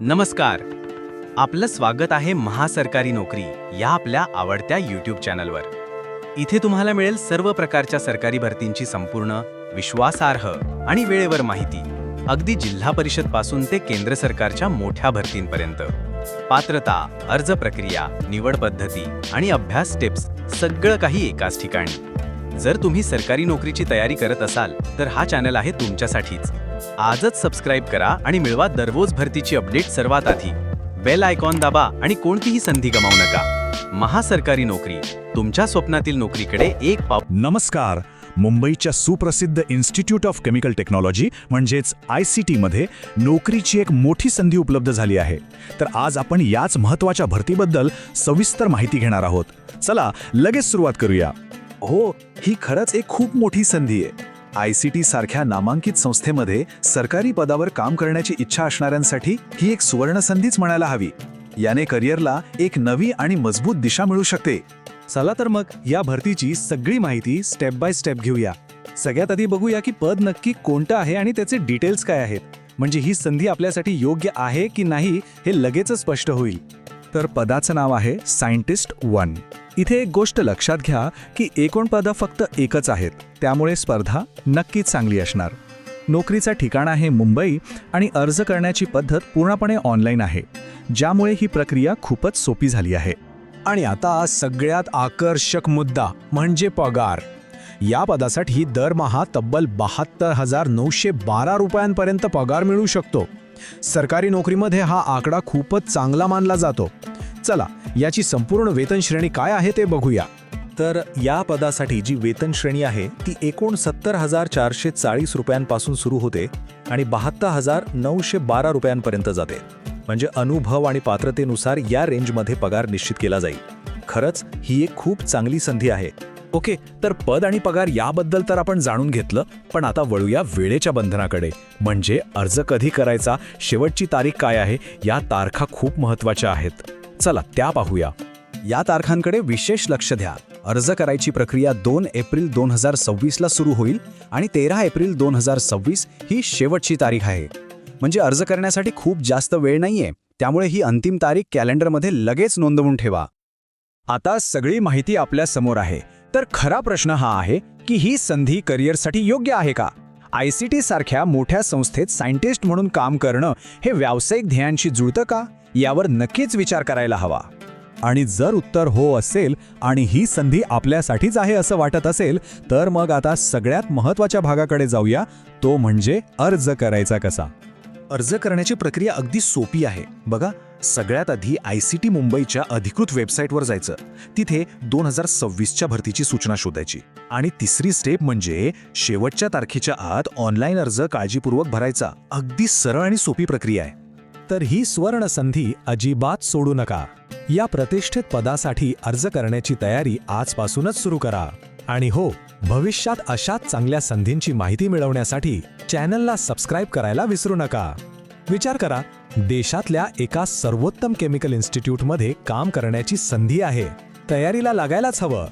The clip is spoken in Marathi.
नमस्कार. आपलं स्वागत आहे महासरकारी नोकरी या आपल्या आवडत्या YouTube चॅनलवर. इथे तुम्हाला मिळेल सर्व प्रकारच्या सरकारी भरतींची संपूर्ण, विश्वासार्ह आणि वेळेवर माहिती. अगदी जिल्हा परिषद पासून ते केंद्र सरकारच्या मोठ्या भरतींपर्यंत. पात्रता, अर्ज प्रक्रिया, निवड पद्धती आणि अभ्यास टिप्स सगळं काही एकाच ठिकाणी. जर तुम्ही सरकारी नोकरीची तयारी करत असाल तर हा चॅनल आहे तुमच्यासाठीच. आजच सबस्क्राईब करा आणि मिळवा दररोज भरतीची अपडेट सर्वात आधी. बेल आयकॉन दाबा आणि कोणतीही संधी गमावू नका. महासरकारी नोकरी, तुमच्या स्वप्नातील नोकरीकडे एक पाऊल. नमस्कार. मुंबईच्या सुप्रसिद्ध इन्स्टिट्यूट ऑफ केमिकल टेक्नॉलॉजी म्हणजेच ICT मध्ये नोकरीची एक मोठी संधी उपलब्ध झाली आहे. तर आज आपण याच महत्त्वाच्या भरतीबद्दल सविस्तर माहिती घेणार आहोत. चला लगेच सुरुवात करूया. हो, ही खरंच एक खूप मोठी संधी आहे. ICT सारख्या नामांकित संस्थेमध्ये सरकारी पदावर काम करण्याची इच्छा असणाऱ्यांसाठी ही एक सुवर्ण संधीच म्हणायला हवी. याने करिअरला एक नवी आणि मजबूत दिशा मिळू शकते. चला तर मग या भरतीची सगळी माहिती स्टेप बाय स्टेप घेऊया. सगळ्यात आधी बघूया की पद नक्की कोणतं आहे आणि त्याचे डिटेल्स काय आहेत. म्हणजे ही संधी आपल्यासाठी योग्य आहे की नाही हे लगेचच स्पष्ट होईल. तर पदाचं नाव आहे सायंटिस्ट 1. इथे एक गोष्ट लक्षात घ्या की एकूण पदं फक्त एकच आहेत, त्यामुळे स्पर्धा नक्कीच चांगली असणार. नोकरीचं ठिकाण आहे मुंबई आणि अर्ज करण्याची पद्धत पूर्णपणे ऑनलाईन आहे, ज्यामुळे ही प्रक्रिया खूपच सोपी झाली आहे. आणि आता सगळ्यात आकर्षक मुद्दा म्हणजे पगार. या पदासाठी दरमहा तब्बल 72,912 रुपयांपर्यंत पगार मिळू शकतो. सरकारी नोकरीमध्ये हा आकडा खूपच चांगला मानला जातो. चला, याची संपूर्ण वेतन श्रेणी काय आहे ते बघूया. तर या पदासाठी जी वेतन श्रेणी आहे ती एकूण 70,440 रुपयांपासून सुरू होते आणि 72,912 रुपयांपर्यंत जाते. म्हणजे अनुभव आणि पात्रतेनुसार या रेंजमध्ये पगार निश्चित केला जाईल. खरंच ही एक खूप चांगली संधी आहे. ओके, तर पद आणि पगार याबद्दल तर आपण जाणून घेतलं, पण आता वळूया वेळेच्या बंधनाकडे. म्हणजे अर्ज कधी करायचा, शेवटची तारीख काय आहे, या तारखा खूप महत्त्वाच्या आहेत. चला त्या पाहूया. या तारखांकडे विशेष लक्ष द्या. अर्ज करायची प्रक्रिया 2 एप्रिल 2026ला सुरू होईल आणि 13 एप्रिल 2026 ही शेवटची तारीख आहे. म्हणजे अर्ज करण्यासाठी खूप जास्त वेळ नाहीये, त्यामुळे ही अंतिम तारीख कॅलेंडरमध्ये लगेच नोंदवून ठेवा. आता सगळी माहिती आपल्या समोर आहे. तर खरा प्रश्न हा आहे की ही संधी करिअरसाठी योग्य आहे का? ICT सारख्या मोठ्या संस्थेत सायंटिस्ट म्हणून काम करणं हे व्यावसायिक ध्येयांशी जुळतं का, यावर नक्कीच विचार करायला हवा. आणि जर उत्तर हो असेल आणि ही संधी आपल्यासाठीच आहे असं वाटत असेल, तर मग आता सगळ्यात महत्त्वाच्या भागाकडे जाऊया, तो म्हणजे अर्ज करायचा कसा. अर्ज करण्याची प्रक्रिया अगदी सोपी आहे. बघा, सगळ्यात आधी ICT मुंबईच्या अधिकृत वेबसाईटवर जायचं. तिथे 2026च्या भरतीची सूचना शोधायची. आणि तिसरी स्टेप म्हणजे शेवटच्या तारखेच्या आत ऑनलाईन अर्ज काळजीपूर्वक भरायचा. अगदी सरळ आणि सोपी प्रक्रिया आहे. तर ही स्वर्ण संधी अजिबात सोडू नका. या प्रतिष्ठित पदासाठी अर्ज करण्याची तयारी आजपासूनच सुरू करा. आणि हो, भविष्यात अशाच चांगल्या संधींची माहिती मिळवण्यासाठी चॅनलला सबस्क्राईब करायला विसरू नका. विचार करा, देशातल्या एका सर्वोत्तम केमिकल इन्स्टिट्यूटमध्ये काम करण्याची संधी आहे. तयारीला लागायलाच हवं.